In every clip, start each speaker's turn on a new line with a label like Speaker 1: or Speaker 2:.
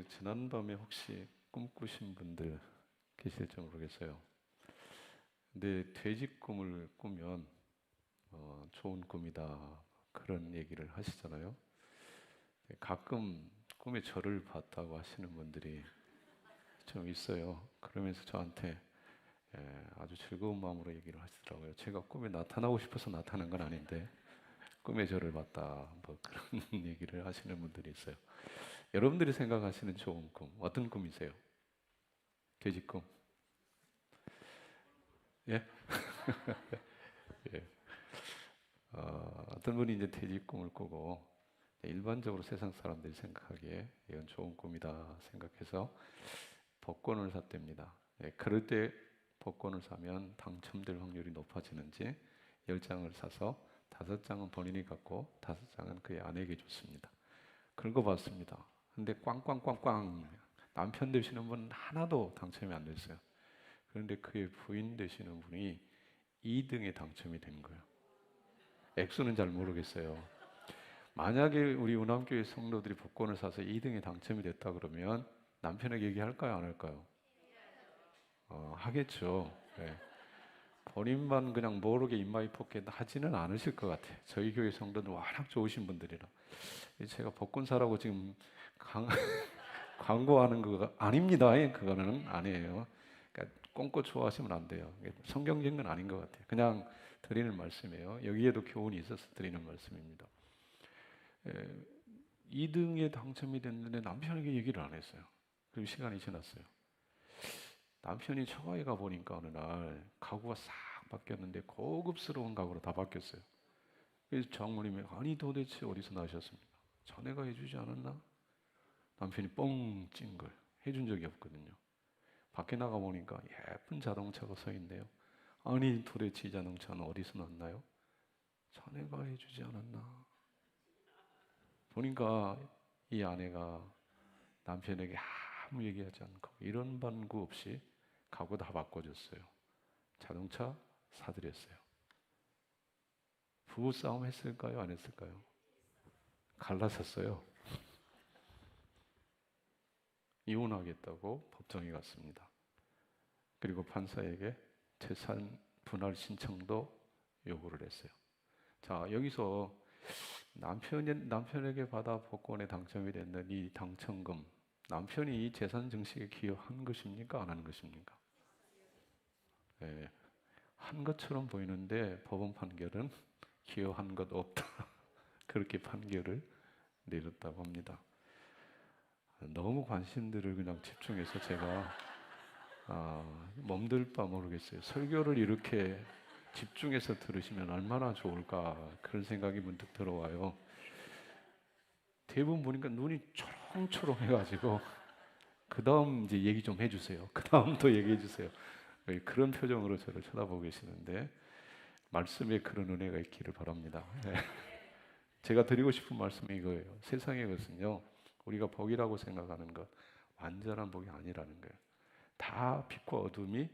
Speaker 1: 지난밤에 혹시 꿈꾸신 분들 계실지 모르겠어요. 근데 돼지 꿈을 꾸면 좋은 꿈이다 그런 얘기를 하시잖아요. 가끔 꿈에 저를 봤다고 하시는 분들이 좀 있어요. 그러면서 저한테 아주 즐거운 마음으로 얘기를 하시더라고요. 제가 꿈에 나타나고 싶어서 나타난 건 아닌데 꿈에 저를 봤다 뭐 그런 얘기를 하시는 분들이 있어요. 여러분들이 생각하시는 좋은 꿈 어떤 꿈이세요? 돼지 꿈? 예? 예. 어떤 분이 이제 돼지 꿈을 꾸고 일반적으로 세상 사람들이 생각하기에 이건 좋은 꿈이다 생각해서 복권을 샀답니다. 예, 그럴 때 복권을 사면 당첨될 확률이 높아지는지 10장을 사서 5장은 본인이 갖고 5장은 그의 아내에게 줬습니다. 긁어봤습니다. 근데 꽝꽝꽝꽝 남편 되시는 분 하나도 당첨이 안 됐어요. 그런데 그의 부인 되시는 분이 2등에 당첨이 된 거예요. 액수는 잘 모르겠어요. 만약에 우리 운암교회 성도들이 복권을 사서 2등에 당첨이 됐다 그러면 남편에게 얘기할까요? 안 할까요? 하겠죠. 네. 본인만 그냥 모르게 인마이 포켓 하지는 않으실 것 같아요. 저희 교회 성도는 워낙 좋으신 분들이라. 제가 복권 사라고 지금 강, 광고하는 거 아닙니다. 그거는 아니에요. 그러니까 꽁꼬 좋아하시면 안 돼요. 성경적인 건 아닌 것 같아요. 그냥 드리는 말씀이에요. 여기에도 교훈이 있어서 드리는 말씀입니다. 2등에 당첨이 됐는데 남편에게 얘기를 안 했어요. 그리고 시간이 지났어요. 남편이 처가에 가보니까 어느 날 가구가 싹 바뀌었는데 고급스러운 가구로 다 바뀌었어요. 그래서 장모님이 아니 도대체 어디서 나셨습니까? 자네가 해주지 않았나? 남편이 뻥 찐 걸 해준 적이 없거든요. 밖에 나가 보니까 예쁜 자동차가 서 있네요. 아니 도대체 이 자동차는 어디서 났나요? 자네가 해주지 않았나? 보니까 이 아내가 남편에게 아무 얘기하지 않고 이런 반구 없이 가구 다 바꿔줬어요. 자동차 사드렸어요. 부부싸움 했을까요? 안 했을까요? 갈라섰어요. 이혼하겠다고 법정에 갔습니다. 그리고 판사에게 재산 분할 신청도 요구를 했어요. 자, 여기서 남편에게 받아 복권에 당첨이 됐는 이 당첨금, 남편이 이 재산 증식에 기여한 것입니까? 안 한 것입니까? 예, 한 것처럼 보이는데 법원 판결은 기여한 것 없다. 그렇게 판결을 내렸다고 합니다. 너무 관심들을 그냥 집중해서 제가 몸둘 바 모르겠어요. 설교를 이렇게 집중해서 들으시면 얼마나 좋을까 그런 생각이 문득 들어와요. 대부분 보니까 눈이 초롱초롱 해가지고 그 다음 이제 얘기 좀 해주세요. 그 다음 또 얘기해 주세요. 그런 표정으로 저를 쳐다보고 계시는데 말씀에 그런 은혜가 있기를 바랍니다. 네. 제가 드리고 싶은 말씀이 이거예요. 세상의 것은요, 우리가 복이라고 생각하는 것, 완전한 복이 아니라는 거예요. 다 빛과 어둠이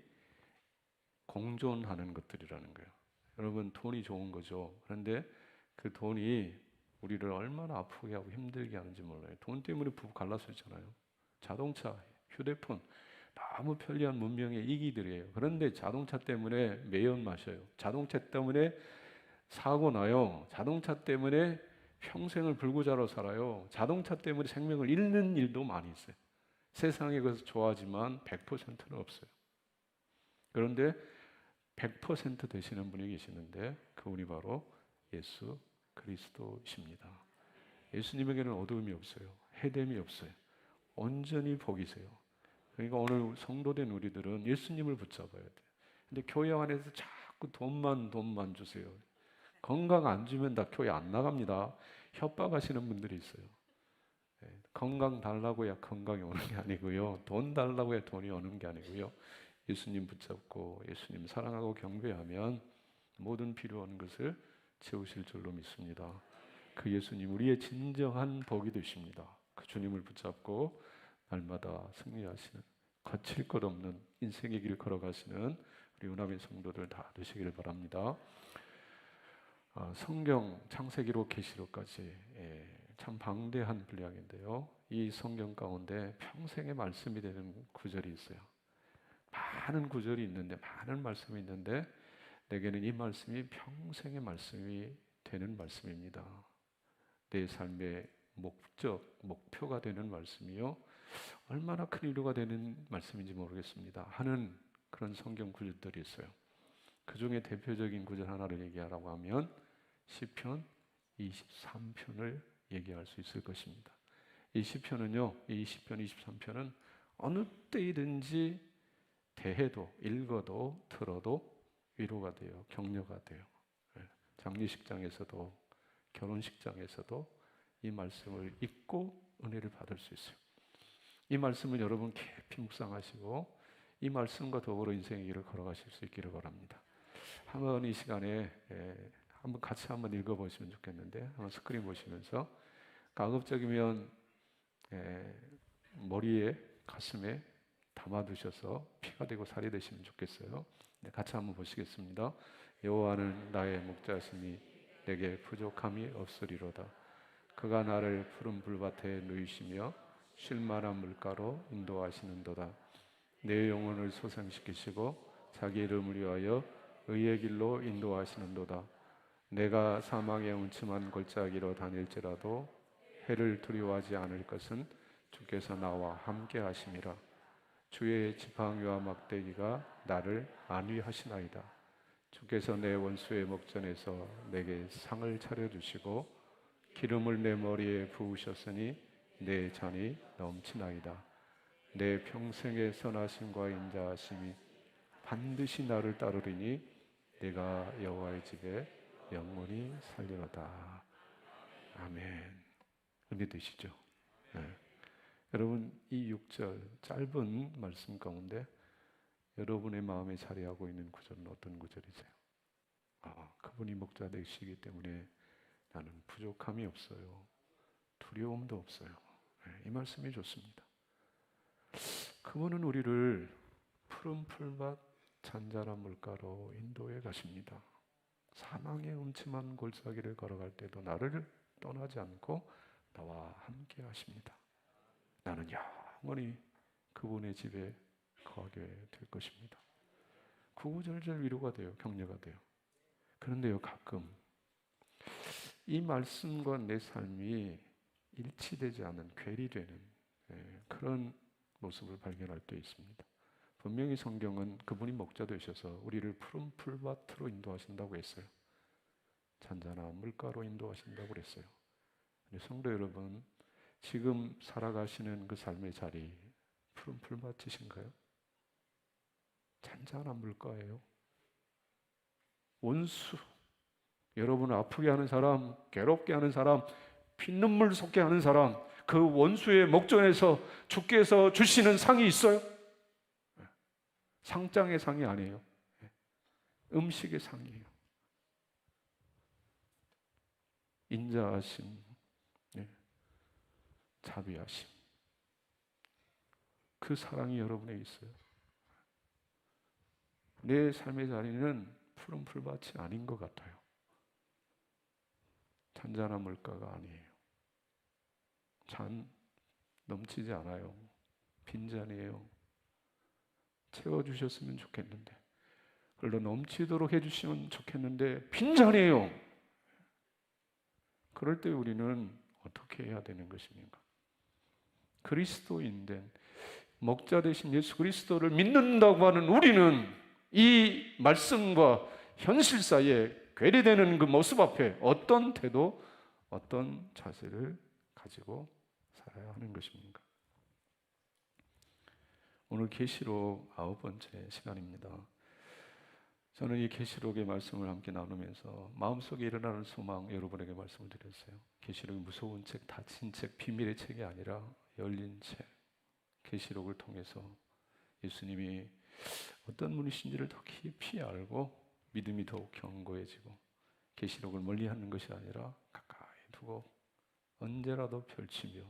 Speaker 1: 공존하는 것들이라는 거예요. 여러분, 돈이 좋은 거죠. 그런데 그 돈이 우리를 얼마나 아프게 하고 힘들게 하는지 몰라요. 돈 때문에 부부 갈라서잖아요. 자동차, 휴대폰, 너무 편리한 문명의 이기들이에요. 그런데 자동차 때문에 매연 마셔요. 자동차 때문에 사고 나요. 자동차 때문에 평생을 불구자로 살아요. 자동차 때문에 생명을 잃는 일도 많이 있어요. 세상에 그것을 좋아하지만 100%는 없어요. 그런데 100% 되시는 분이 계시는데 그분이 바로 예수 그리스도이십니다. 예수님에게는 어두움이 없어요. 해됨이 없어요. 온전히 복이세요. 그러니까 오늘 성도된 우리들은 예수님을 붙잡아야 돼요. 근데 교회 안에서 자꾸 돈만 주세요. 건강 안 주면 다 교회 안 나갑니다. 협박하시는 분들이 있어요. 건강 달라고 해야 건강이 오는 게 아니고요. 돈 달라고 해야 돈이 오는 게 아니고요. 예수님 붙잡고 예수님 사랑하고 경배하면 모든 필요한 것을 채우실 줄로 믿습니다. 그 예수님 우리의 진정한 복이 되십니다. 그 주님을 붙잡고 날마다 승리하시는 거칠 것 없는 인생의 길을 걸어가시는 우리 은합의 성도들 다 되시기를 바랍니다. 성경 창세기로 계시록까지 참 방대한 분량인데요. 이 성경 가운데 평생의 말씀이 되는 구절이 있어요. 많은 구절이 있는데, 많은 말씀이 있는데 내게는 이 말씀이 평생의 말씀이 되는 말씀입니다. 내 삶의 목적, 목표가 되는 말씀이요, 얼마나 큰 위로가 되는 말씀인지 모르겠습니다 하는 그런 성경 구절들이 있어요. 그 중에 대표적인 구절 하나를 얘기하라고 하면 시편 23편을 얘기할 수 있을 것입니다. 이 시편은요, 이 시편 23편은 어느 때이든지 대해도, 읽어도, 들어도 위로가 돼요. 격려가 돼요. 장례식장에서도, 결혼식장에서도 이 말씀을 읽고 은혜를 받을 수 있어요. 이 말씀은 여러분 깊이 묵상하시고 이 말씀과 더불어 인생의 길을 걸어가실 수 있기를 바랍니다. 한번 이 시간에 한번 같이 한번 읽어보시면 좋겠는데, 한번 스크린 보시면서 가급적이면 머리에, 가슴에 담아두셔서 피가 되고 살이 되시면 좋겠어요. 네, 같이 한번 보시겠습니다. 여호와는 나의 목자시니 내게 부족함이 없으리로다. 그가 나를 푸른 불밭에 누이시며 쉴 만한 물가로 인도하시는도다. 내 영혼을 소생시키시고 자기 이름을 위하여 의의 길로 인도하시는도다. 내가 사망의 음침한 골짜기로 다닐지라도 해를 두려워하지 않을 것은 주께서 나와 함께 하심이라. 주의 지팡이와 막대기가 나를 안위하시나이다. 주께서 내 원수의 목전에서 내게 상을 차려주시고 기름을 내 머리에 부으셨으니 내 잔이 넘치나이다. 내 평생의 선하심과 인자하심이 반드시 나를 따르리니 내가 여호와의 집에 영원히 살리로다. 아멘. 은혜 되시죠? 네. 여러분, 이 6절 짧은 말씀 가운데 여러분의 마음에 자리하고 있는 구절은 어떤 구절이세요? 그분이 목자 되시기 때문에 나는 부족함이 없어요. 두려움도 없어요. 이 말씀이 좋습니다. 그분은 우리를 푸른 풀밭 잔잔한 물가로 인도해 가십니다. 사망의 음침한 골짜기를 걸어갈 때도 나를 떠나지 않고 나와 함께 하십니다. 나는 영원히 그분의 집에 거하게 될 것입니다. 구구절절 위로가 돼요. 격려가 돼요. 그런데요, 가끔 이 말씀과 내 삶이 일치되지 않는, 괴리되는 그런 모습을 발견할 때 있습니다. 분명히 성경은 그분이 목자 되셔서 우리를 푸른 풀밭으로 인도하신다고 했어요. 잔잔한 물가로 인도하신다고 그랬어요. 성도 여러분, 지금 살아가시는 그 삶의 자리 푸른 풀밭이신가요? 잔잔한 물가예요? 원수, 여러분을 아프게 하는 사람, 괴롭게 하는 사람, 피눈물 솟게 하는 사람, 그 원수의 목전에서 주께서 주시는 상이 있어요? 상장의 상이 아니에요. 음식의 상이에요. 인자하심, 자비하심, 그 사랑이 여러분에게 있어요. 내 삶의 자리는 푸른 풀밭이 아닌 것 같아요. 잔잔한 물가가 아니에요. 잔 넘치지 않아요. 빈잔이에요. 채워주셨으면 좋겠는데, 흘러 넘치도록 해주시면 좋겠는데 빈잔이에요. 그럴 때 우리는 어떻게 해야 되는 것입니까? 그리스도인된 목자 되신 예수 그리스도를 믿는다고 하는 우리는 이 말씀과 현실 사이에 괴리되는 그 모습 앞에 어떤 태도, 어떤 자세를 가지고 살아야 하는 것입니까? 오늘 계시록 9번째 시간입니다. 저는 이 계시록의 말씀을 함께 나누면서 마음속에 일어나는 소망 여러분에게 말씀을 드렸어요. 계시록이 무서운 책, 닫힌 책, 비밀의 책이 아니라 열린 책, 계시록을 통해서 예수님이 어떤 분이신지를 더 깊이 알고 믿음이 더욱 견고해지고 계시록을 멀리하는 것이 아니라 가까이 두고 언제라도 펼치며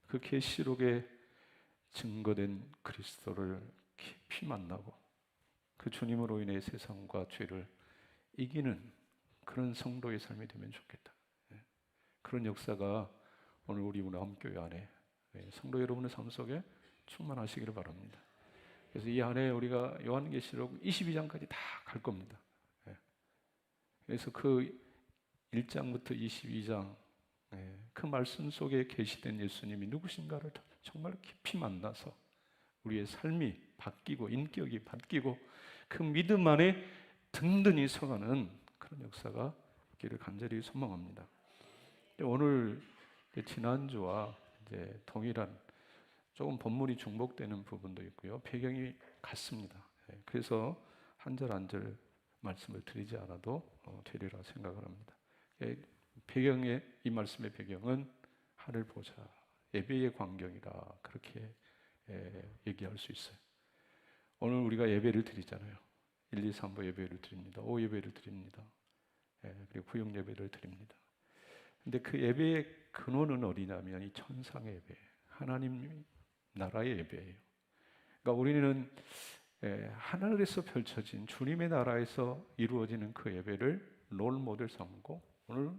Speaker 1: 그 계시록에 증거된 그리스도를 깊이 만나고 그 주님으로 인해 세상과 죄를 이기는 그런 성도의 삶이 되면 좋겠다. 그런 역사가 오늘 우리 문화함교회 안에 성도 여러분의 삶 속에 충만하시기를 바랍니다. 그래서 이 안에 우리가 요한계시록 22장까지 다 갈 겁니다. 그래서 그 1장부터 22장 그 말씀 속에 계시된 예수님이 누구신가를 정말 깊이 만나서 우리의 삶이 바뀌고 인격이 바뀌고 그 믿음 안에 든든히 서가는 그런 역사가 있기를 간절히 소망합니다. 오늘 지난주와 이제 동일한 조금 본문이 중복되는 부분도 있고요. 배경이 같습니다. 그래서 한 절 한 절 말씀을 드리지 않아도 되리라 생각을 합니다. 배경의 이 말씀의 배경은 하늘 보자 예배의 광경이라 그렇게 얘기할 수 있어요. 오늘 우리가 예배를 드리잖아요. 1, 2, 3부 예배를 드립니다. 5 예배를 드립니다. 그리고 구역 예배를 드립니다. 근데 그 예배의 근원은 어디냐면 이 천상의 예배, 하나님 나라의 예배예요. 그러니까 우리는 하늘에서 펼쳐진 주님의 나라에서 이루어지는 그 예배를 롤 모델 삼고 오늘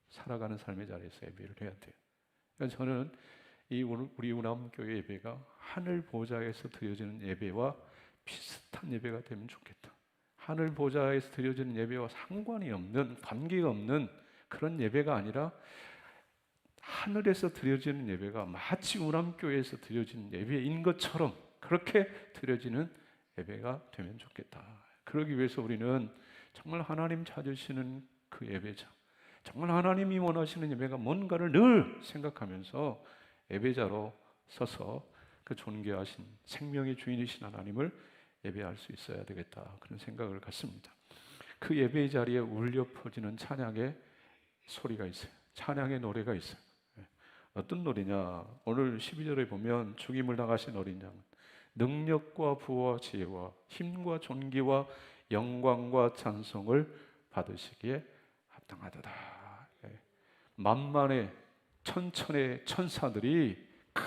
Speaker 1: 살아가는 삶의 자리에서 예배를 해야 돼요. 그러니까 저는 우리 우남교회 예배가 하늘 보좌에서 드려지는 예배와 비슷한 예배가 되면 좋겠다. 하늘 보좌에서 드려지는 예배와 상관이 없는, 관계가 없는 그런 예배가 아니라 하늘에서 드려지는 예배가 마치 우남교회에서 드려지는 예배인 것처럼 그렇게 드려지는 예배가 되면 좋겠다. 그러기 위해서 우리는 정말 하나님 찾으시는 그 예배자, 정말 하나님이 원하시는 예배가 뭔가를 늘 생각하면서 예배자로 서서 그 존귀하신 생명의 주인이신 하나님을 예배할 수 있어야 되겠다. 그런 생각을 갖습니다. 그 예배의 자리에 울려 퍼지는 찬양의 소리가 있어요. 찬양의 노래가 있어요. 어떤 노래냐? 오늘 12절에 보면 죽임을 당하신 어린 양, 능력과 부와 지혜와 힘과 존귀와 영광과 찬송을 받으시기에 합당하도다. 만만의 천천의 천사들이 큰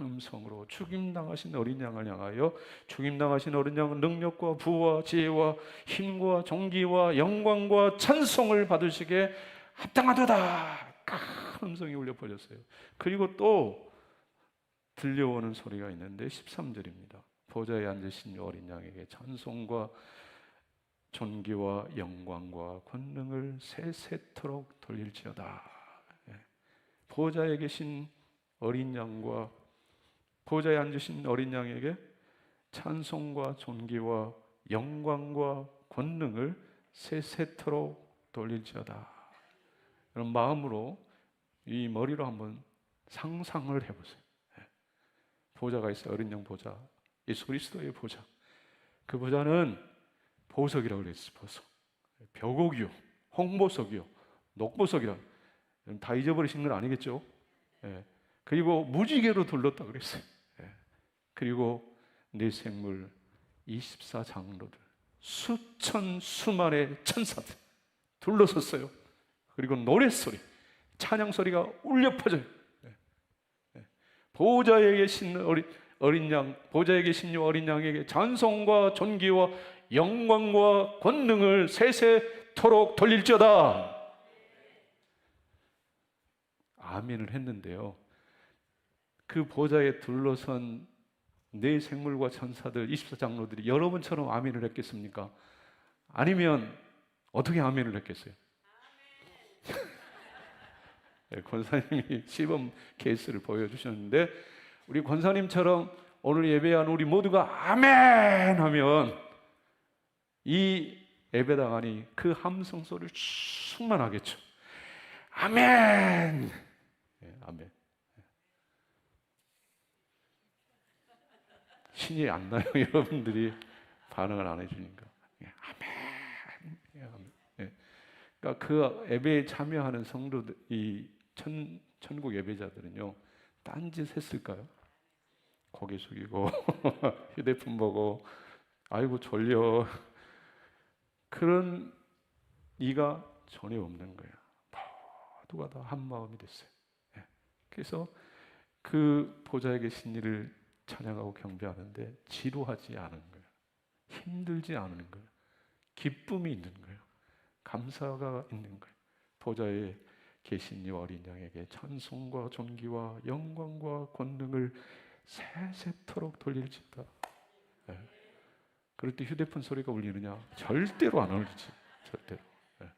Speaker 1: 음성으로 죽임당하신 어린 양을 향하여 죽임당하신 어린 양은 능력과 부와 지혜와 힘과 존귀와 영광과 찬송을 받으시기에 합당하도다. 큰 음성이 울려 퍼졌어요. 그리고 또 들려오는 소리가 있는데 13절입니다. 보좌에 앉으신 어린 양에게 찬송과 존귀와 영광과 권능을 세세토록 돌릴지어다. 보좌에 계신 어린 양과 보좌에 앉으신 어린 양에게 찬송과 존귀와 영광과 권능을 세세토록 돌릴지어다. 그런 마음으로 이 머리로 한번 상상을 해보세요. 보좌가 있어요. 어린 양 보좌, 예수 그리스도의 보좌. 그 보좌는 보석이라고 그랬어요. 보석. 벼곡이요, 홍보석이요, 녹보석이라. 다 잊어버리신 건 아니겠죠? 그리고 무지개로 둘렀다 그랬어요. 그리고 내 생물 24장로들, 수천 수만의 천사들 둘러섰어요. 그리고 노랫소리, 찬양소리가 울려 퍼져요. 보좌에 계신 어린 양, 보좌에 계신 어린 양에게 찬송과 존귀와 영광과 권능을 세세토록 돌릴지어다. 아멘을 했는데요. 그 보좌에 둘러선 네 생물과 천사들 24장로들이 여러분처럼 아멘을 했겠습니까? 아니면 어떻게 아멘을 했겠어요? 권사님이 시범 케이스를 보여주셨는데 우리 권사님처럼 오늘 예배한 우리 모두가 아멘 하면 이 예배당안이 그 함성 소리를 충만하겠죠. 아멘. 아멘. 신이 안 나요. 여러분들이 반응을 안 해주니까. 아멘. 그러니까 그 예배에 참여하는 성도들, 이 천국 예배자들은요, 딴짓 했을까요? 고개 숙이고 휴대폰 보고 아이고 졸려, 그런 이가 전혀 없는 거예요. 모두가 다 한 마음이 됐어요. 그래서 그 보좌에 계신 이를 찬양하고 경배하는데 지루하지 않은 거예요. 힘들지 않은 거예요. 기쁨이 있는 거예요. 감사가 있는 거예요. 보좌에 계신 이 어린 양에게 찬송과 존귀와 영광과 권능을 세세토록 돌릴지다. 예. 그럴 때 휴대폰 소리가 울리느냐? 절대로 안 울리지. 절대로. 예.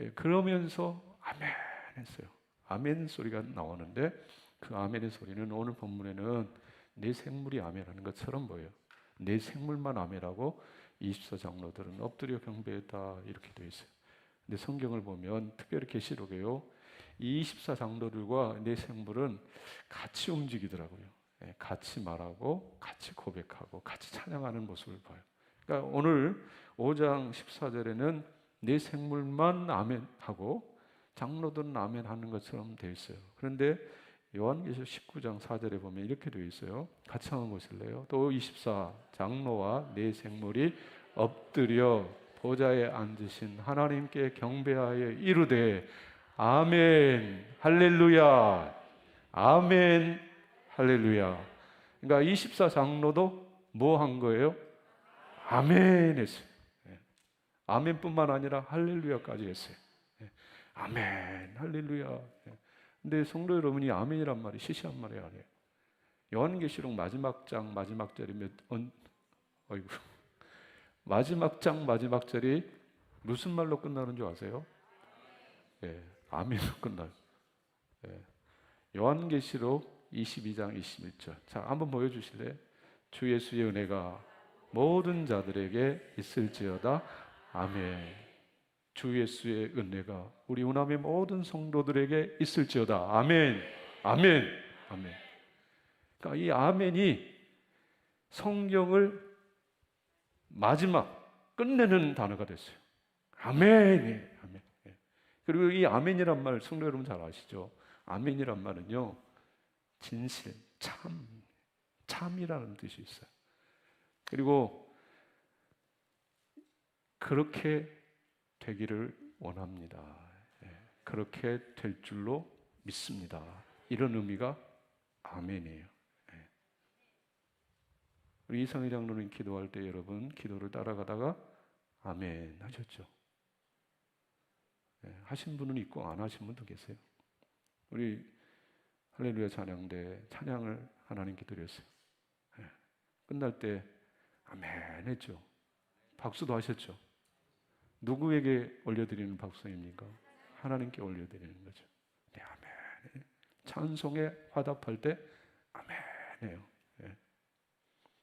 Speaker 1: 예. 그러면서 아멘 했어요. 아멘 소리가 나오는데 그 아멘의 소리는 오늘 본문에는 내 생물이 아멘하는 것처럼 보여요. 내 생물만 아멘하고 24장로들은 엎드려 경배했다 이렇게 되어 있어요. 근데 성경을 보면 특별히 계시록에요, 이 24장로들과 내 생물은 같이 움직이더라고요. 예, 같이 말하고 같이 고백하고 같이 찬양하는 모습을 봐요. 그러니까 오늘 5장 14절에는 내 생물만 아멘하고 장로들은 아멘하는 것처럼 되어 있어요. 그런데 요한계시록 19장 4절에 보면 이렇게 되어 있어요. 같이 한번 보실래요? 또 24장로와 내 생물이 엎드려 보좌에 앉으신 하나님께 경배하여 이르되 아멘 할렐루야 아멘 할렐루야. 그러니까 24장로도 뭐 한 거예요? 아멘 했어요. 아멘뿐만 아니라 할렐루야까지 했어요. 아멘 할렐루야. 근데 성도 여러분이 아멘이란 말이 시시한 말이 아니에요. 요한계시록 마지막 장 마지막 절이 마지막 장 마지막 절이 무슨 말로 끝나는 줄 아세요? 예, 아멘으로 끝나요. 예. 요한계시록 22장 21절. 자, 한번 보여주실래요? 주 예수의 은혜가 모든 자들에게 있을지어다. 아멘. 주 예수의 은혜가 우리 운암의 모든 성도들에게 있을지어다. 아멘. 아멘. 아멘. 그러니까 이 아멘이 성경을 마지막 끝내는 단어가 됐어요. 아멘. 아멘. 그리고 이 아멘이란 말 성도 여러분 잘 아시죠? 아멘이란 말은요, 진실, 참이라는 뜻이 있어요. 그리고 그렇게 되기를 원합니다. 그렇게 될 줄로 믿습니다. 이런 의미가 아멘이에요. 우리 이상희 장로님 기도할 때 여러분 기도를 따라가다가 아멘 하셨죠? 하신 분은 있고 안 하신 분도 계세요. 우리 할렐루야 찬양 때 찬양을 하나님께 드렸어요. 끝날 때 아멘 했죠. 박수도 하셨죠. 누구에게 올려드리는 박수입니까? 하나님께 올려드리는 거죠. 네, 아멘. 찬송에 화답할 때 아멘해요. 네.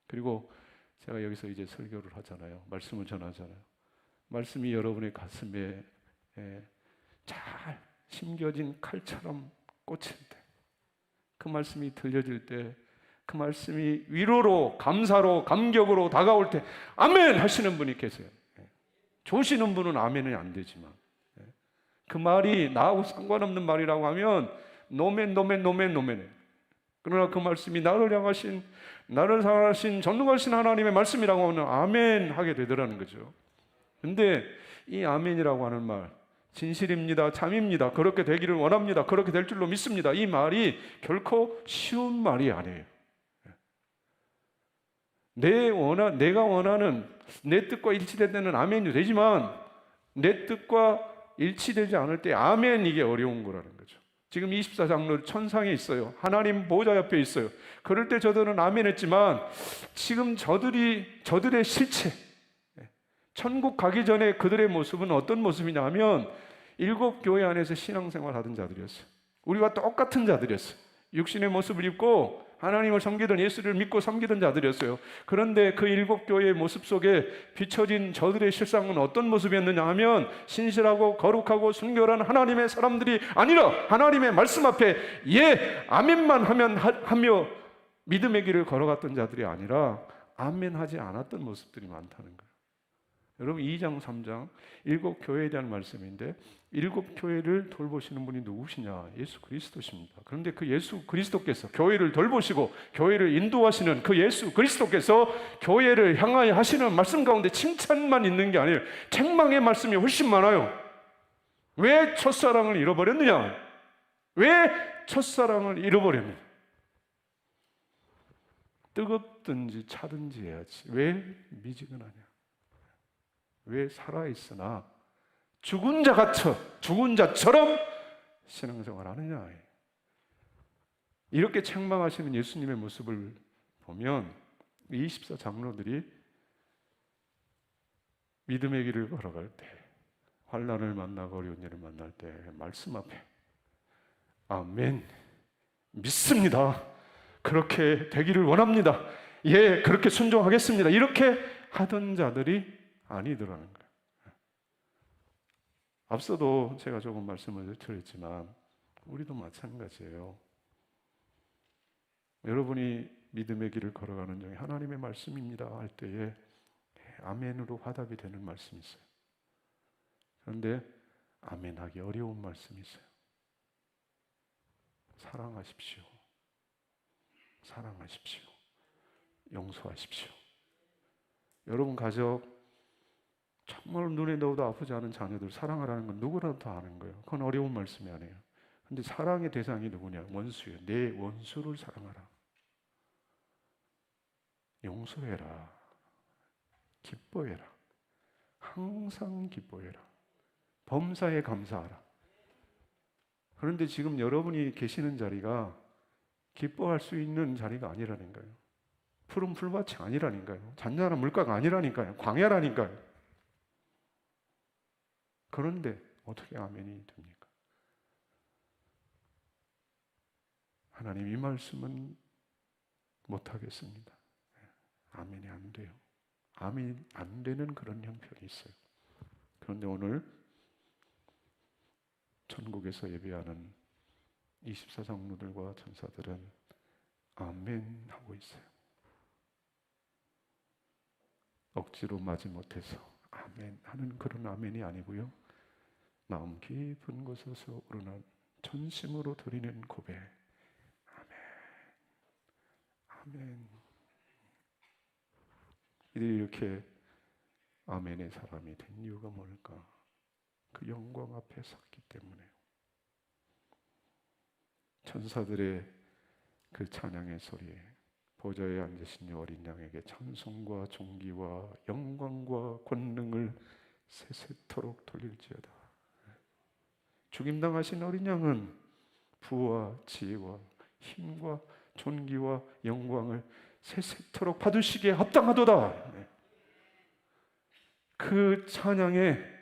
Speaker 1: 그리고 제가 여기서 이제 설교를 하잖아요. 말씀을 전하잖아요. 말씀이 여러분의 가슴에 잘 심겨진 칼처럼 꽂힐 때, 그 말씀이 들려질 때, 그 말씀이 위로로, 감사로, 감격으로 다가올 때 아멘 하시는 분이 계세요. 조시는 분은 아멘은 안 되지만 그 말이 나하고 상관없는 말이라고 하면 노멘. 그러나 그 말씀이 나를 향하신, 나를 사랑하신 전능하신 하나님의 말씀이라고 하면 아멘 하게 되더라는 거죠. 근데 이 아멘이라고 하는 말, 진실입니다, 참입니다, 그렇게 되기를 원합니다, 그렇게 될 줄로 믿습니다, 이 말이 결코 쉬운 말이 아니에요. 내가 원하는 내 뜻과 일치될 때는 아멘이 되지만 내 뜻과 일치되지 않을 때 아멘, 이게 어려운 거라는 거죠. 지금 24장로 천상에 있어요. 하나님 보좌 옆에 있어요. 그럴 때 저들은 아멘 했지만 지금 저들의 실체, 천국 가기 전에 그들의 모습은 어떤 모습이냐 하면 7교회 안에서 신앙생활 하던 자들이었어요. 우리와 똑같은 자들이었어요. 육신의 모습을 입고 하나님을 섬기던, 예수를 믿고 섬기던 자들이었어요. 그런데 그 7교회의 모습 속에 비춰진 저들의 실상은 어떤 모습이었느냐 하면 신실하고 거룩하고 순결한 하나님의 사람들이 아니라 하나님의 말씀 앞에 예, 아멘만 하며 믿음의 길을 걸어갔던 자들이 아니라 아멘하지 않았던 모습들이 많다는 거예요. 여러분 2장 3장 7교회에 대한 말씀인데 7교회를 돌보시는 분이 누구시냐? 예수 그리스도십니다. 그런데 그 예수 그리스도께서 교회를 돌보시고 교회를 인도하시는 그 예수 그리스도께서 교회를 향하여 하시는 말씀 가운데 칭찬만 있는 게 아니에요. 책망의 말씀이 훨씬 많아요. 왜 첫사랑을 잃어버렸느냐? 왜 첫사랑을 잃어버렸느냐? 뜨겁든지 차든지 해야지. 왜 미지근하냐? 왜 살아있으나 죽은 자처럼 신앙생활 하느냐? 이렇게 책망하시는 예수님의 모습을 보면 24 장로들이 믿음의 길을 걸어갈 때, 환난을 만나고 어려운 일을 만날 때 말씀 앞에 아멘, 믿습니다, 그렇게 되기를 원합니다, 예, 그렇게 순종하겠습니다, 이렇게 하던 자들이 아니더라는 거예요. 앞서도 제가 조금 말씀을 드렸지만 우리도 마찬가지예요. 여러분이 믿음의 길을 걸어가는 중에 하나님의 말씀입니다 할 때에 아멘으로 화답이 되는 말씀이 있어요. 그런데 아멘하기 어려운 말씀이 있어요. 사랑하십시오, 사랑하십시오, 용서하십시오. 여러분 가족 정말 눈에 넣어도 아프지 않은 자녀들 사랑하라는 건 누구라도 다 아는 거예요. 그건 어려운 말씀이 아니에요. 근데 사랑의 대상이 누구냐? 원수예요. 내 원수를 사랑하라, 용서해라, 기뻐해라, 항상 기뻐해라, 범사에 감사하라. 그런데 지금 여러분이 계시는 자리가 기뻐할 수 있는 자리가 아니라는 거예요. 푸른 풀밭이 아니라니까요. 잔잔한 물가가 아니라니까요. 광야라니까요. 그런데 어떻게 아멘이 됩니까? 하나님, 이 말씀은 못하겠습니다. 아멘이 안 돼요. 아멘 안 되는 그런 형편이 있어요. 그런데 오늘 천국에서 예배하는 24장로들과 천사들은 아멘 하고 있어요. 억지로 마지못해서 아멘 하는 그런 아멘이 아니고요, 마음 깊은 곳에서 우러난 전심으로 드리는 고백, 아멘, 아멘. 이들이 이렇게 아멘의 사람이 된 이유가 뭘까? 그 영광 앞에 섰기 때문에요. 천사들의 그 찬양의 소리에 보좌에 앉으신 어린 양에게 찬송과 존귀와 영광과 권능을 세세토록 돌릴지어다. 죽임당하신 어린 양은 부와 지혜와 힘과 존귀와 영광을 세세토록 받으시기에 합당하도다. 그 찬양에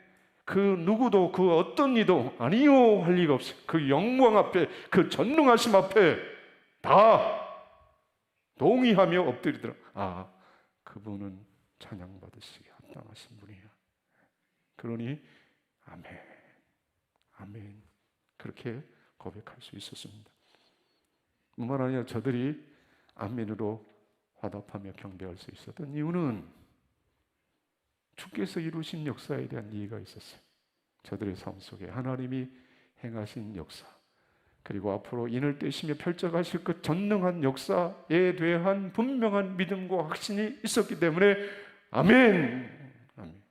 Speaker 1: 그 누구도 그 어떤 이도 아니요 할 리가 없어요. 그 영광 앞에, 그 전능하심 앞에 다 동의하며 엎드리더라. 아, 그분은 찬양받으시기에 합당하신 분이야. 그러니 아멘, 아멘, 그렇게 고백할 수 있었습니다. 뿐만 아니라 저들이 아멘으로 화답하며 경배할 수 있었던 이유는 주께서 이루신 역사에 대한 이해가 있었어요. 저들의 삶 속에 하나님이 행하신 역사, 그리고 앞으로 인을 떼시며 펼쳐가실 그 전능한 역사에 대한 분명한 믿음과 확신이 있었기 때문에 아멘, 아멘.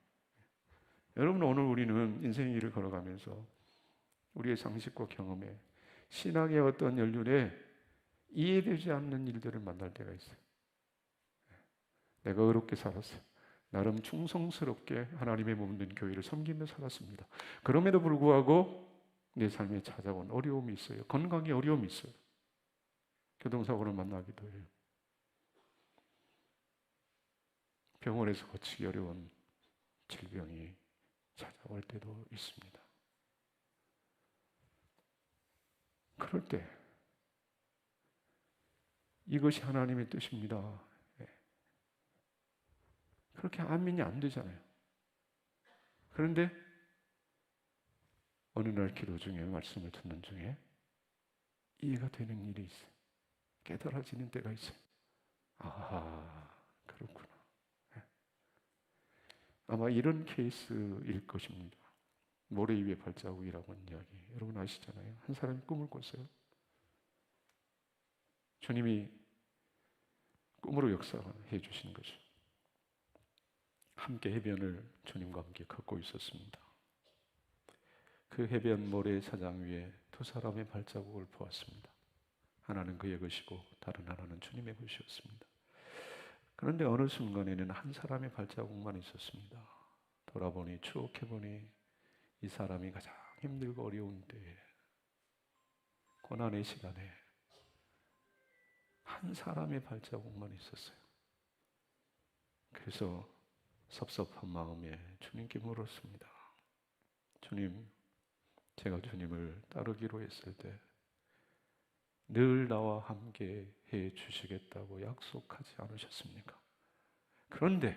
Speaker 1: 여러분, 오늘 우리는 인생의 길을 걸어가면서 우리의 상식과 경험에, 신앙의 어떤 연륜에 이해되지 않는 일들을 만날 때가 있어요. 내가 의롭게 살았어요. 나름 충성스럽게 하나님의 몸된 교회를 섬기며 살았습니다. 그럼에도 불구하고 내 삶에 찾아온 어려움이 있어요. 건강에 어려움이 있어요. 교통사고를 만나기도 해요. 병원에서 고치기 어려운 질병이 찾아올 때도 있습니다. 그럴 때 이것이 하나님의 뜻입니다. 그렇게 아멘이 안 되잖아요. 그런데 어느 날 기도 중에, 말씀을 듣는 중에 이해가 되는 일이 있어요. 깨달아지는 때가 있어요. 아, 그렇구나. 아마 이런 케이스일 것입니다. 모래 위에 발자국이라고 하는 이야기 여러분 아시잖아요. 한 사람이 꿈을 꿨어요. 주님이 꿈으로 역사해 주신 거죠. 함께 해변을 주님과 함께 걷고 있었습니다. 그 해변 모래 사장 위에 두 사람의 발자국을 보았습니다. 하나는 그의 것이고 다른 하나는 주님의 것이었습니다. 그런데 어느 순간에는 한 사람의 발자국만 있었습니다. 돌아보니, 추억해보니 이 사람이 가장 힘들고 어려운 때에 고난의 시간에 한 사람의 발자국만 있었어요. 그래서 섭섭한 마음에 주님께 물었습니다. 주님, 제가 주님을 따르기로 했을 때 늘 나와 함께 해 주시겠다고 약속하지 않으셨습니까? 그런데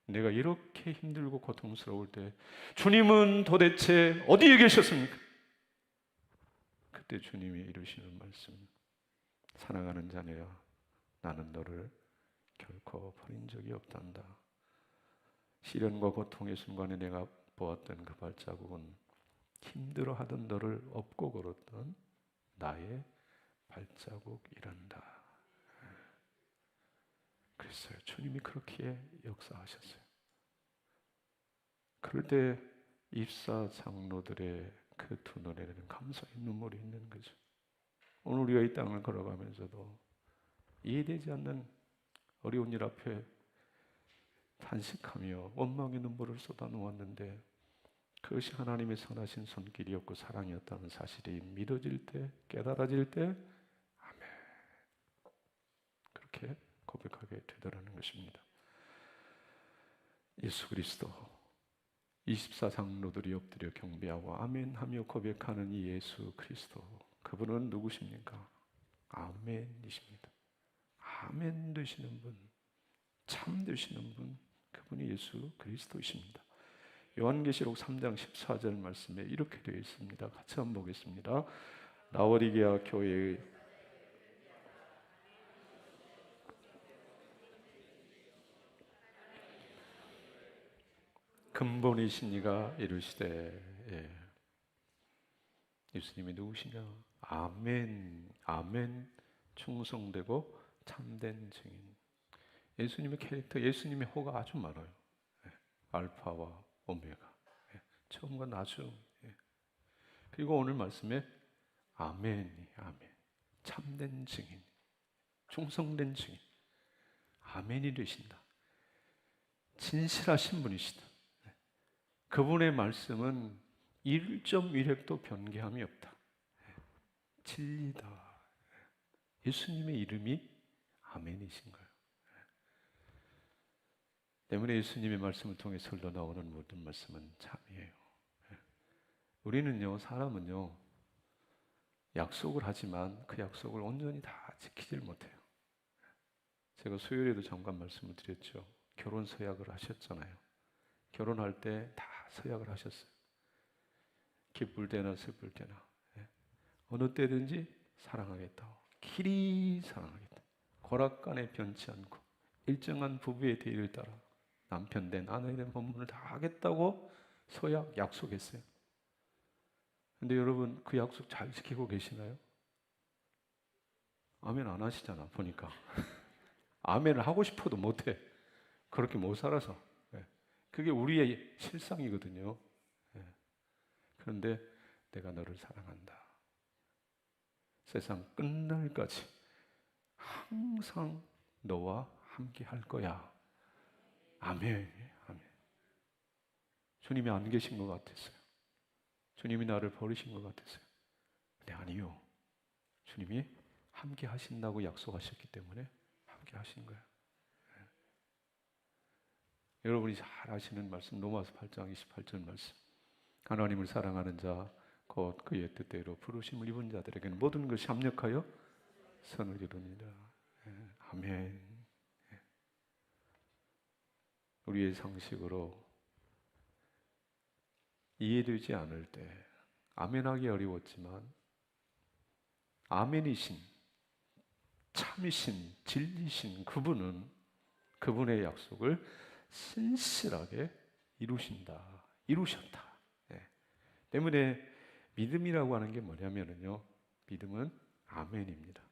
Speaker 1: 내가 이렇게 힘들고 고통스러울 때 주님은 도대체 어디에 계셨습니까? 그때 주님이 이루시는 말씀, 사랑하는 자녀야, 나는 너를 결코 버린 적이 없단다. 시련과 고통의 순간에 내가 보았던 그 발자국은 힘들어하던 너를 업고 걸었던 나의 발자국이란다. 그랬어요. 주님이 그렇게 역사하셨어요. 그럴 때 입사 장로들의 그 두 눈에는 감사의 눈물이 있는 거죠. 오늘 우리가 이 땅을 걸어가면서도 이해되지 않는 어려운 일 앞에 탄식하며 원망의 눈물을 쏟아놓았는데 그것이 하나님의 선하신 손길이었고 사랑이었다는 사실이 믿어질 때, 깨달아질 때 아멘, 그렇게 고백하게 되더라는 것입니다. 예수 그리스도 24장로들이 엎드려 경배하고 아멘하며 고백하는 이 예수 그리스도, 그분은 누구십니까? 아멘이십니다. 아멘 되시는 분, 참 되시는 분, 그분이 예수 그리스도이십니다. 요한계시록 3장 14절 말씀에 이렇게 되어 있습니다. 같이 한번 보겠습니다. 라오디게아 교회의 근본이신 이가 이르시되, 예. 예수님이 누구시냐? 아멘, 아멘, 충성되고 참된 증인. 예수님의 캐릭터, 예수님의 호가 아주 많아요. 예. 알파와 오메가, 예. 처음과 나중. 예. 그리고 오늘 말씀에 아멘이, 아멘, 참된 증인, 충성된 증인, 아멘이 되신다. 진실하신 분이시다. 그분의 말씀은 1.1획도 변개함이 없다. 진리다. 예수님의 이름이 아멘이신 거예요. 때문에 예수님의 말씀을 통해서 흘러나오는 모든 말씀은 참이에요. 우리는요, 사람은요, 약속을 하지만 그 약속을 온전히 다 지키질 못해요. 제가 수요일에도 잠깐 말씀을 드렸죠. 결혼 서약을 하셨잖아요. 결혼할 때 다 서약을 하셨어요. 기쁠 때나 슬플 때나, 예. 어느 때든지 사랑하겠다, 길이 사랑하겠다, 고락간에 변치 않고 일정한 부부의 대의를 따라 남편 된 아내 된 법문을 다 하겠다고 서약 약속했어요. 근데 여러분 그 약속 잘 지키고 계시나요? 아멘 안 하시잖아 보니까. 아멘을 하고 싶어도 못해. 그렇게 못 살아서. 그게 우리의 실상이거든요. 그런데 내가 너를 사랑한다. 세상 끝날까지 항상 너와 함께 할 거야. 아멘. 아멘. 주님이 안 계신 것 같았어요. 주님이 나를 버리신 것 같았어요. 근데 아니요. 주님이 함께 하신다고 약속하셨기 때문에 함께 하신 거예요. 여러분이 잘 아시는 말씀, 로마서 8장 28절 말씀. 하나님을 사랑하는 자, 곧 그의 뜻대로 부르심을 입은 자들에게는 모든 것이 합력하여 선을 이루니라. 아멘. 우리의 상식으로 이해되지 않을 때 아멘하기 어려웠지만 아멘이신, 참이신, 진리신 그분은 그분의 약속을 신실하게 이루셨다. 때문에 믿음이라고 하는 게 뭐냐면요, 믿음은 아멘입니다.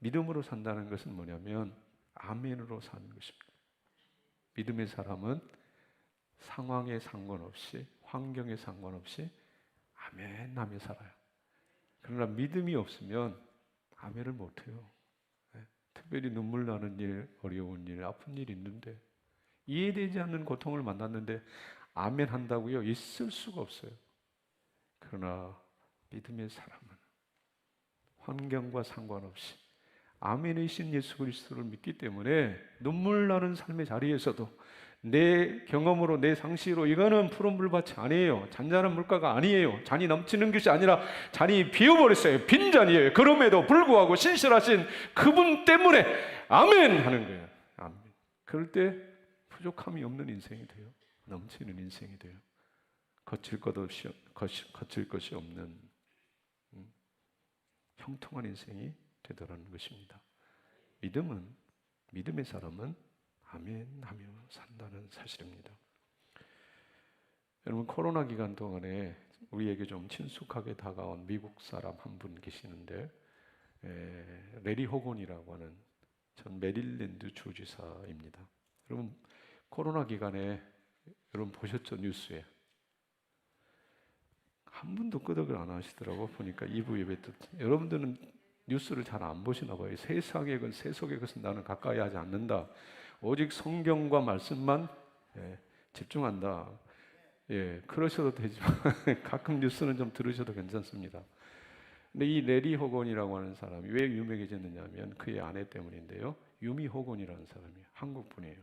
Speaker 1: 믿음으로 산다는 것은 뭐냐면 아멘으로 사는 것입니다. 믿음의 사람은 상황에 상관없이, 환경에 상관없이 아멘하며 살아요. 그러나 믿음이 없으면 아멘을 못해요. 특별히 눈물 나는 일, 어려운 일, 아픈 일이 있는데 이해되지 않는 고통을 만났는데 아멘 한다고요? 있을 수가 없어요. 그러나 믿음의 사람은 환경과 상관없이 아멘이신 예수 그리스도를 믿기 때문에 눈물 나는 삶의 자리에서도 내 경험으로 내 상식으로 이거는 푸른 물밭이 아니에요, 잔잔한 물가가 아니에요, 잔이 넘치는 것이 아니라 잔이 비어버렸어요, 빈잔이에요. 그럼에도 불구하고 신실하신 그분 때문에 아멘 하는 거예요. 아멘. 그럴 때 부족함이 없는 인생이 돼요. 넘치는 인생이 돼요. 거칠 것이 없는 형통한 인생이 되더라는 것입니다. 믿음의 사람은 아멘하며 산다는 사실입니다. 여러분, 코로나 기간 동안에 우리에게 좀 친숙하게 다가온 미국 사람 한 분 계시는데, 레리 호건이라고 하는 전 메릴랜드 주지사입니다. 여러분, 코로나 기간에 여러분 보셨죠? 뉴스에 한 분도 끄덕을 안 하시더라고. 보니까 2부 예배 때 여러분들은 뉴스를 잘 안 보시나 봐요. 세상의 것, 세속의 것은 나는 가까이 하지 않는다. 오직 성경과 말씀만 집중한다. 그러셔도 되지만 가끔 뉴스는 좀 들으셔도 괜찮습니다. 근데 이 레리 호건이라고 하는 사람이 왜 유명해졌느냐 하면 그의 아내 때문인데요. 유미 호건이라는 사람이에요. 한국 분이에요.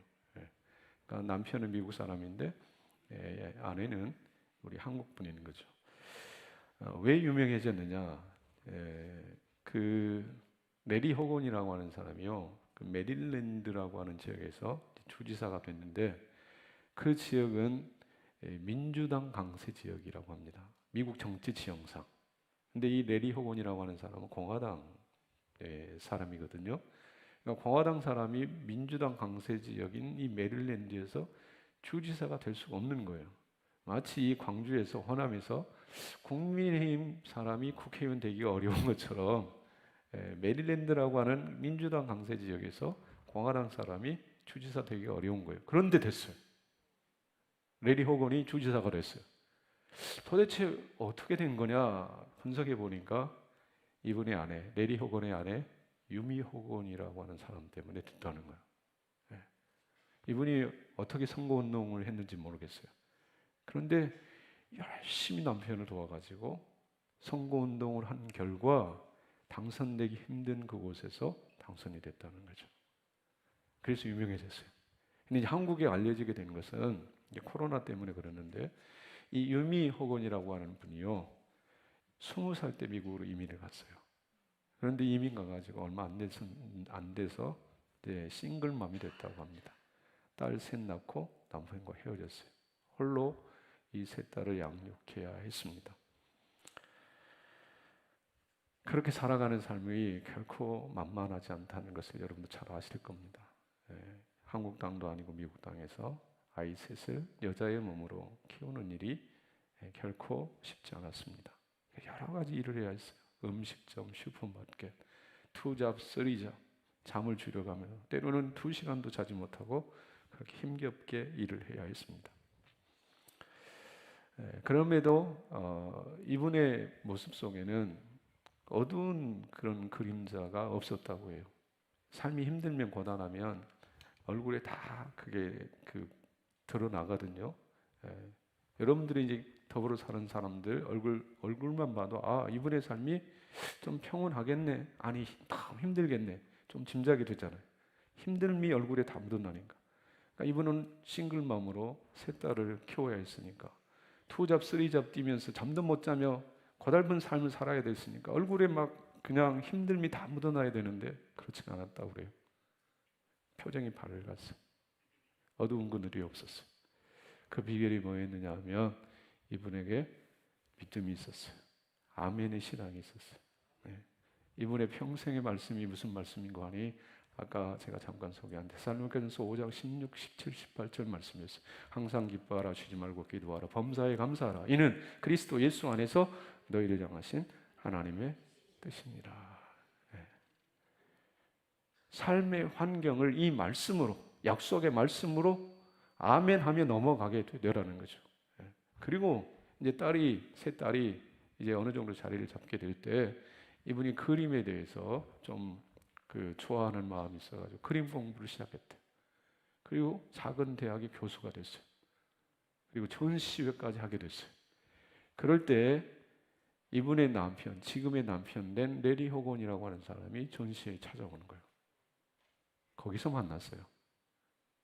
Speaker 1: 그러니까 남편은 미국 사람인데 아내는 우리 한국 분인 거죠. 왜 유명해졌느냐? 그 레리 호건이라고 하는 사람이요, 그 메릴랜드라고 하는 지역에서 주지사가 됐는데, 그 지역은 민주당 강세 지역이라고 합니다. 미국 정치 지형상. 근데 이 레리 호건이라고 하는 사람은 공화당 사람이거든요. 그러니까 공화당 사람이 민주당 강세 지역인 이 메릴랜드에서 주지사가 될 수가 없는 거예요. 마치 이 광주에서, 호남에서 국민의힘 사람이 국회의원 되기가 어려운 것처럼 메릴랜드라고 하는 민주당 강세 지역에서 공화당 사람이 주지사 되기가 어려운 거예요. 그런데 됐어요. 레리 호건이 주지사가 됐어요. 도대체 어떻게 된 거냐 분석해 보니까 이분의 아내, 레리 호건의 아내 유미 호건이라고 하는 사람 때문에 됐다는 거예요. 이분이 어떻게 선거운동을 했는지 모르겠어요. 그런데 열심히 남편을 도와가지고 선거운동을 한 결과 당선되기 힘든 그곳에서 당선이 됐다는 거죠. 그래서 유명해졌어요. 근데 이제 한국에 알려지게 된 것은 이제 코로나 때문에 그러는데, 이 유미 호건이라고 하는 분이요, 20살 때 미국으로 이민을 갔어요. 그런데 이민 가가지고 얼마 안 돼서 이제 싱글맘이 됐다고 합니다. 딸 셋 낳고 남편과 헤어졌어요. 홀로 이 세 딸을 양육해야 했습니다. 그렇게 살아가는 삶이 결코 만만하지 않다는 것을 여러분도 잘 아실 겁니다. 한국 땅도 아니고 미국 땅에서 아이 셋을 여자의 몸으로 키우는 일이 결코 쉽지 않았습니다. 여러 가지 일을 해야 했어요. 음식점, 슈퍼마켓, 투잡, 쓰리잡, 잠을 줄여가며 때로는 2시간도 자지 못하고 그렇게 힘겹게 일을 해야 했습니다. 그럼에도 이분의 모습 속에는 어두운 그런 그림자가 없었다고 해요. 삶이 힘들면, 고단하면 얼굴에 다 그게 드러나거든요. 여러분들이 이제 더불어 사는 사람들 얼굴만 봐도 이분의 삶이 좀 평온하겠네, 아니 참 힘들겠네, 좀 짐작이 되잖아요. 힘듦이 얼굴에 다 묻어나니까. 그러니까 이분은 싱글맘으로 세 딸을 키워야 했으니까, 투잡 쓰리잡 뛰면서 잠도 못 자며 고달픈 삶을 살아야 됐으니까 얼굴에 막 그냥 힘듦이 다 묻어나야 되는데 그렇지가 않았다고 그래요. 표정이 밝았어요. 어두운 그늘이 없었어요. 그 비결이 뭐였느냐 하면 이분에게 믿음이 있었어요. 아멘의 신앙이 있었어요. 이분의 평생의 말씀이 무슨 말씀인가 하니 아까 제가 잠깐 소개한 데살로니가전서 5장 16, 17, 18절 말씀이었어요. 항상 기뻐하라, 쉬지 말고 기도하라, 범사에 감사하라. 이는 그리스도 예수 안에서 너희를 향하신 하나님의 뜻이니라. 삶의 환경을 이 말씀으로, 약속의 말씀으로 아멘하며 넘어가게 되라는 거죠. 그리고 이제 세 딸이 이제 어느 정도 자리를 잡게 될 때 이분이 그림에 대해서 좀 좋아하는 마음이 있어가지고 그림 공부를 시작했대. 그리고 작은 대학의 교수가 됐어요. 그리고 전시회까지 하게 됐어요. 그럴 때 이분의 남편, 지금의 남편 레리 호건이라고 하는 사람이 존 씨에 찾아오는 거예요. 거기서 만났어요.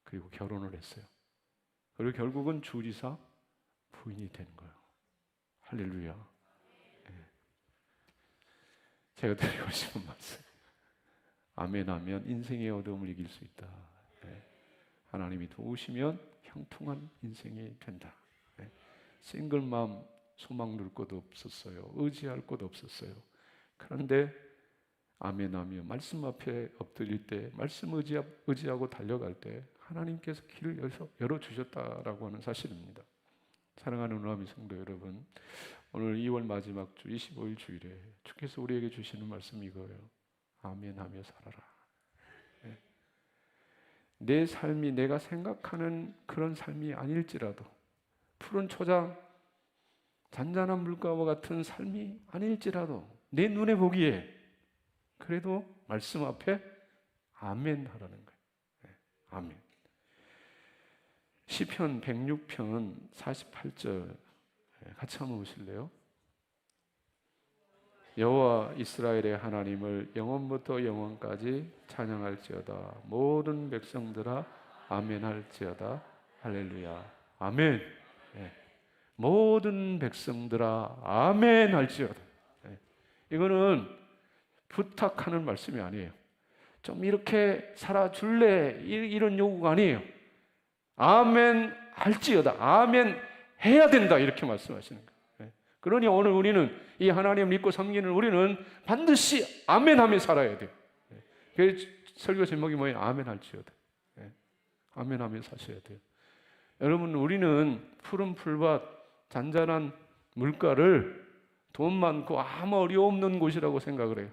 Speaker 1: 그리고 결혼을 했어요. 그리고 결국은 주지사 부인이 된 거예요. 할렐루야. 네. 제가 드리고 싶은 말씀, 아멘하면 인생의 어려움을 이길 수 있다. 네. 하나님이 도우시면 형통한 인생이 된다. 네. 싱글맘 소망 둘 곳 없었어요. 의지할 곳 없었어요. 그런데 아멘하며 말씀 앞에 엎드릴 때, 말씀 의지하고 달려갈 때 하나님께서 길을 열어주셨다라고 하는 사실입니다. 사랑하는 우리 성도 여러분, 오늘 2월 마지막 주 25일 주일에 주께서 우리에게 주시는 말씀이 이거예요. 아멘하며 살아라. 네. 내 삶이 내가 생각하는 그런 삶이 아닐지라도, 푸른 초장 잔잔한 물가와 같은 삶이 아닐지라도 내 눈에 보기에 그래도 말씀 앞에 아멘 하라는 거예요. 네, 아멘. 시편 106편 48절 같이 한번 보실래요? 여호와 이스라엘의 하나님을 영원부터 영원까지 찬양할지어다. 모든 백성들아 아멘할지어다. 할렐루야. 아멘. 네. 모든 백성들아 아멘 할지어다. 네. 이거는 부탁하는 말씀이 아니에요. 좀 이렇게 살아줄래 이런 요구가 아니에요. 아멘 할지어다. 아멘 해야 된다. 이렇게 말씀하시는 거예요. 네. 그러니 오늘 우리는 이 하나님 믿고 섬기는 우리는 반드시 아멘 하며 살아야 돼요. 네. 그 설교 제목이 뭐예요? 아멘 할지어다. 네. 아멘 하며 사셔야 돼요. 여러분, 우리는 푸른 풀밭 잔잔한 물가를 돈 많고 아무 어려움 없는 곳이라고 생각을 해요.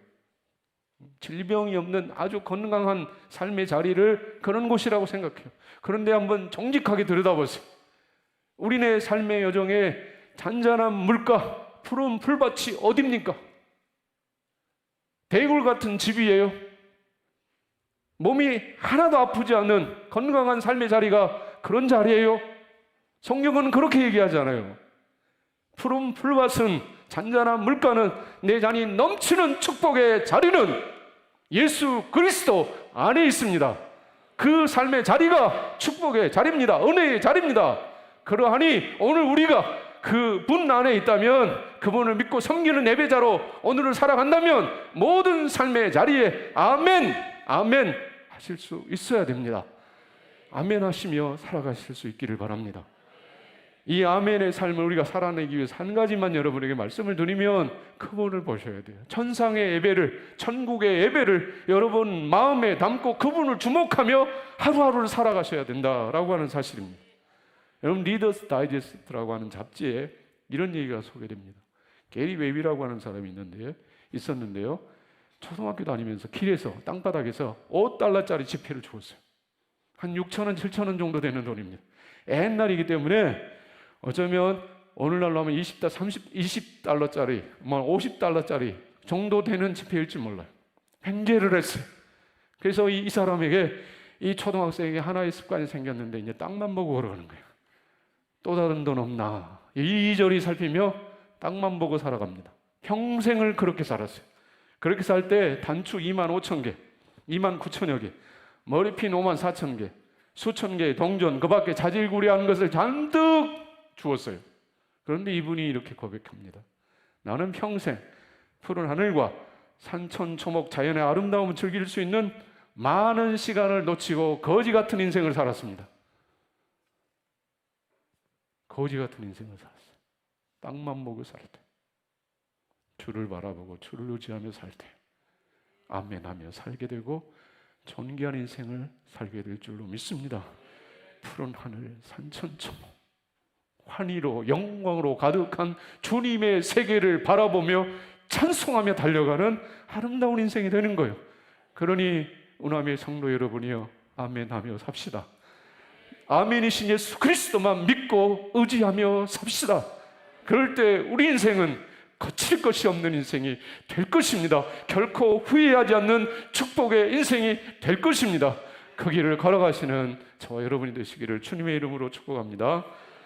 Speaker 1: 질병이 없는 아주 건강한 삶의 자리를 그런 곳이라고 생각해요. 그런데 한번 정직하게 들여다보세요. 우리네 삶의 여정에 잔잔한 물가, 푸른 풀밭이 어딥니까? 대굴 같은 집이에요. 몸이 하나도 아프지 않는 건강한 삶의 자리가 그런 자리예요. 성경은 그렇게 얘기하잖아요. 푸른 풀밭은, 잔잔한 물가는, 내 잔이 넘치는 축복의 자리는 예수 그리스도 안에 있습니다. 그 삶의 자리가 축복의 자리입니다. 은혜의 자리입니다. 그러하니 오늘 우리가 그 분 안에 있다면, 그분을 믿고 섬기는 예배자로 오늘을 살아간다면 모든 삶의 자리에 아멘, 아멘 하실 수 있어야 됩니다. 아멘 하시며 살아가실 수 있기를 바랍니다. 이 아멘의 삶을 우리가 살아내기 위해서 한 가지만 여러분에게 말씀을 드리면 그분을 보셔야 돼요. 천상의 예배를, 천국의 예배를 여러분 마음에 담고 그분을 주목하며 하루하루를 살아가셔야 된다라고 하는 사실입니다. 여러분, 리더스 다이제스트라고 하는 잡지에 이런 얘기가 소개됩니다. 게리 웨비라고 하는 사람이 있었는데요. 초등학교 다니면서 길에서, 땅바닥에서 $5짜리 지폐를 주었어요. 한 6,000원, 7,000원 정도 되는 돈입니다. 옛날이기 때문에 어쩌면 오늘날로 하면 20달러짜리, 50달러짜리 정도 되는 지폐일지 몰라요. 횡재를 했어요. 그래서 이 사람에게, 이 초등학생에게 하나의 습관이 생겼는데 이제 땅만 보고 걸어가는 거예요. 또 다른 돈 없나 이리저리 살피며 땅만 보고 살아갑니다. 평생을 그렇게 살았어요. 그렇게 살 때 단추 25,000개, 29,000여 개, 머리핀 54,000개, 수천 개의 동전, 그 밖에 자질구레한 것을 잔뜩 주었어요. 그런데 이분이 이렇게 고백합니다. 나는 평생 푸른 하늘과 산천초목 자연의 아름다움을 즐길 수 있는 많은 시간을 놓치고 거지 같은 인생을 살았습니다. 거지 같은 인생을 살았어요. 땅만 보고 살 때, 주를 바라보고 주를 의지하며 살 때 아멘하며 살게 되고 존귀한 인생을 살게 될 줄로 믿습니다. 푸른 하늘, 산천초목, 환희로 영광으로 가득한 주님의 세계를 바라보며 찬송하며 달려가는 아름다운 인생이 되는 거예요. 그러니 우남의 성도 여러분이여, 아멘하며 삽시다. 아멘이신 예수 그리스도만 믿고 의지하며 삽시다. 그럴 때 우리 인생은 거칠 것이 없는 인생이 될 것입니다. 결코 후회하지 않는 축복의 인생이 될 것입니다. 그 길을 걸어가시는 저와 여러분이 되시기를 주님의 이름으로 축복합니다.